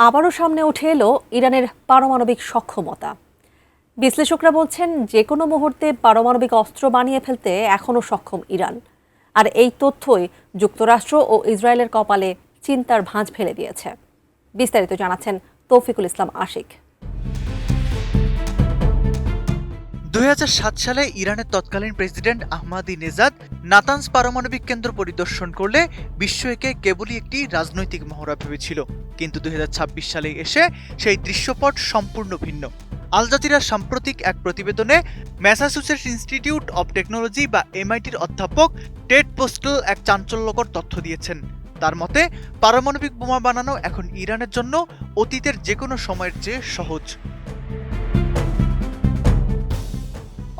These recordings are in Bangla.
আবারও সামনে উঠে এলো ইরানের পারমাণবিক সক্ষমতা। বিশ্লেষকরা বলছেন যে কোনো মুহূর্তে পারমাণবিক অস্ত্র বানিয়ে ফেলতে এখনও সক্ষম ইরান। আর এই তথ্যই যুক্তরাষ্ট্র ও ইসরায়েলের কপালে চিন্তার ভাঁজ ফেলে দিয়েছে। বিস্তারিত জানাচ্ছেন তৌফিকুল ইসলাম আশিক। ২০০৭ সালে ইরানের তৎকালীন প্রেসিডেন্ট আহমাদিনেজাদ নাতানজ পারমাণবিক কেন্দ্র পরিদর্শন করলে বিশ্ব একে কেবলই একটি রাজনৈতিক মহড়া ভেবেছিল। কিন্তু ২০২৬ সালে এসে সেই দৃশ্যপট সম্পূর্ণ ভিন্ন। আল জাজিরার সাম্প্রতিক এক প্রতিবেদনে ম্যাসাচুসেটস ইনস্টিটিউট অব টেকনোলজি বা এমআইটির অধ্যাপক টেড পোস্টল এক চাঞ্চল্যকর তথ্য দিয়েছেন। তার মতে, পারমাণবিক বোমা বানানো এখন ইরানের জন্য অতীতের যে কোনো সময়ের চেয়ে সহজ।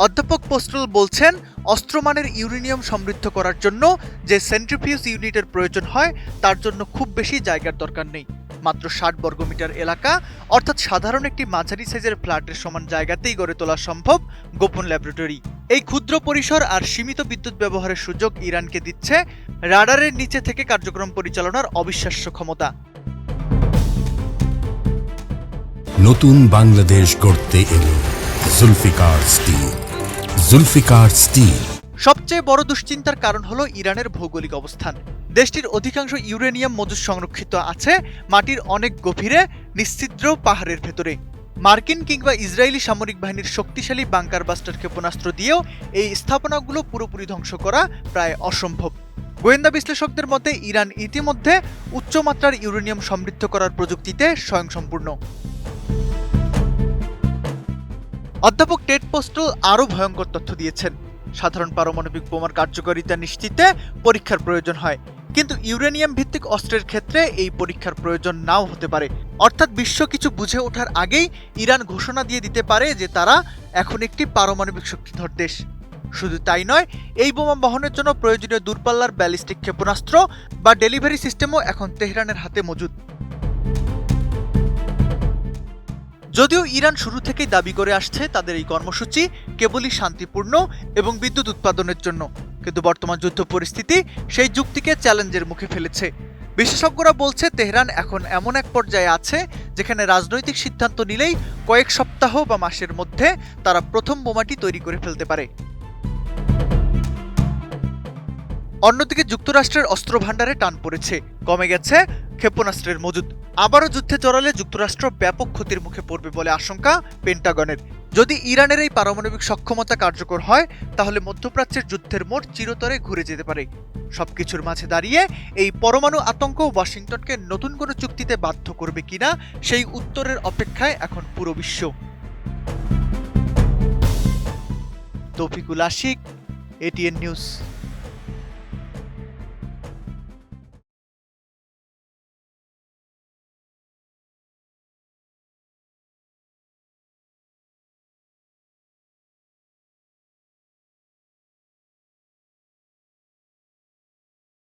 অধ্যাপক পোস্টল বলছেন, অস্ত্রমানের ইউরেনিয়াম সমৃদ্ধ করার জন্য যে সেন্ট্রিফিউজ ইউনিটের প্রয়োজন হয় তার জন্য খুব বেশি জায়গার দরকার নেই। মাত্র ৬০ বর্গমিটার এলাকা, অর্থাৎ সাধারণ একটি মাঝারি সাইজের ফ্ল্যাটের সমান জায়গাতেই গড়ে তোলা সম্ভব গোপন ল্যাবরেটরি। এই ক্ষুদ্র পরিসর আর সীমিত বিদ্যুৎ ব্যবহারের সুযোগ ইরানকে দিচ্ছে রাডারের নিচে থেকে কার্যক্রম পরিচালনার অবিশ্বাস্য ক্ষমতা। নতুন বাংলাদেশ গড়তে এলো জুলফিকার স্টিল। জুলফিকার স্টিল। সবচেয়ে বড় দুশ্চিন্তার কারণ হলো ইরানের ভৌগোলিক অবস্থান। দেশটির অধিকাংশ ইউরেনিয়াম মজুদ সংরক্ষিত আছে মাটির অনেক গভীরে, নিশ্ছিদ্র পাহাড়ের ভেতরে। মার্কিন কিংবা ইসরায়েলি সামরিক বাহিনীর শক্তিশালী বাংকার বাস্টার ক্ষেপণাস্ত্র দিয়েও এই স্থাপনাগুলো পুরোপুরি ধ্বংস করা প্রায় অসম্ভব। গোয়েন্দা বিশ্লেষকদের মতে ইরান ইতিমধ্যে উচ্চমাত্রার ইউরেনিয়াম সমৃদ্ধ করার প্রযুক্তিতে স্বয়ংসম্পূর্ণ। অধ্যাপক টেড পোস্টল আরও ভয়ঙ্কর তথ্য দিয়েছেন। সাধারণ পারমাণবিক বোমার কার্যকারিতা নিশ্চিতে পরীক্ষার প্রয়োজন হয়, কিন্তু ইউরেনিয়াম ভিত্তিক অস্ত্রের ক্ষেত্রে এই পরীক্ষার প্রয়োজন নাও হতে পারে। অর্থাৎ বিশ্ব কিছু বুঝে ওঠার আগেই ইরান ঘোষণা দিয়ে দিতে পারে যে তারা এখন একটি পারমাণবিক শক্তিধর দেশ। শুধু তাই নয়, এই বোমা বহনের জন্য প্রয়োজনীয় দূরপাল্লার ব্যালিস্টিক ক্ষেপণাস্ত্র বা ডেলিভারি সিস্টেমও এখন তেহরানের হাতে মজুদ। যদিও ইরান শুরু থেকেই দাবি করে আসছে তাদের এই কর্মসূচি কেবলই শান্তিপূর্ণ এবং বিদ্যুৎ উৎপাদনের জন্য, কিন্তু বর্তমান যুদ্ধ পরিস্থিতি সেই যুক্তিকে চ্যালেঞ্জের মুখে ফেলেছে। বিশেষজ্ঞরা বলছে তেহরান এখন এমন এক পর্যায়ে আছে যেখানে রাজনৈতিক সিদ্ধান্ত নিলেই কয়েক সপ্তাহ বা মাসের মধ্যে তারা প্রথম বোমাটি তৈরি করে ফেলতে পারে। অন্যদিকে যুক্তরাষ্ট্রের অস্ত্র ভাণ্ডারে টান পড়েছে, কমে গেছে ক্ষেপণাস্ত্রের মজুদ। আবারও যুদ্ধে জড়ালে যুক্তরাষ্ট্র ব্যাপক ক্ষতির মুখে পড়বে বলে আশঙ্কা পেন্টাগনের। যদি ইরানের এই পারমাণবিক সক্ষমতা কার্যকর হয় তাহলে মধ্যপ্রাচ্যের যুদ্ধের মোড় চিরতরে ঘুরে যেতে পারে। সবকিছুর মাঝে দাঁড়িয়ে এই পরমাণু আতঙ্ক ওয়াশিংটনকে নতুন কোনো চুক্তিতে বাধ্য করবে কিনা সেই উত্তরের অপেক্ষায় এখন পুরো বিশ্ব। তৌফিকুল আশিক, এটিএন নিউজ।